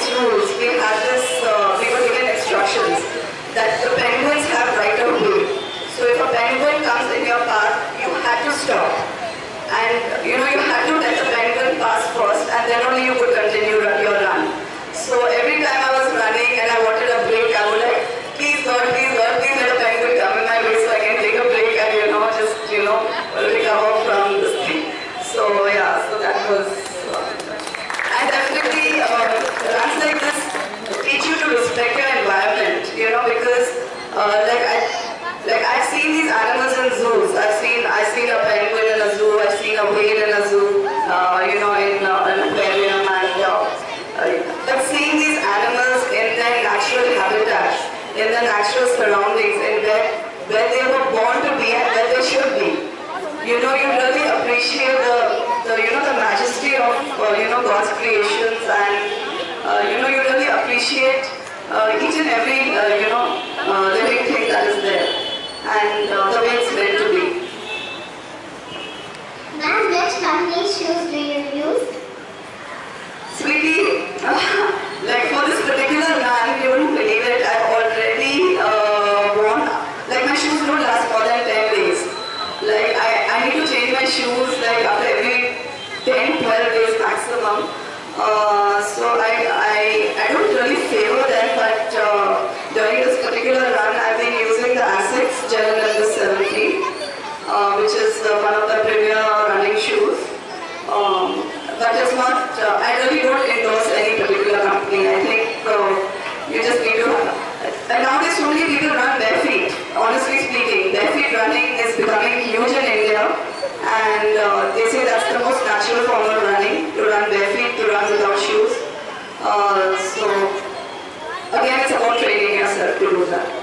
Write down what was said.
these rules, we were given instructions that the penguins have right of way. So if a penguin comes in your path, you had to stop. And you had to let the penguin pass first, and then only you could continue your run. So every time I was running and I wanted a break, I would like, please God, please let a penguin come in my way so I can take a break and just recover from this thing. So yeah, so that was. And definitely runs like this teach you to respect your environment. Because I've seen these animals in zoos. I've seen a penguin in a zoo. I've seen a whale in a zoo. In an aquarium, but seeing these animals in their natural habitat, in their natural surroundings, in where they were born to be and where they should be, you really appreciate the majesty of God's creations, and you really appreciate each and every living thing that is there, and the way it's meant to be. Ma'am, which company's shoes do you use? Sweetie, like for this particular run, you wouldn't believe it, I've already worn, like my shoes don't last more than 10 days. Like I need to change my shoes like after every 10-12 days maximum. So I don't really favor them, but during this particular run, I've been using the Asics Gel number 70, which is one of the premier running shoes. But it's not, I really don't endorse any particular company. I think you just need to, and nowadays so many people run bare feet. Honestly speaking, bare feet running is becoming huge in India, and they say that's the most natural form of running, to run bare feet, to run without shoes. So again, it's about training yourself to do that.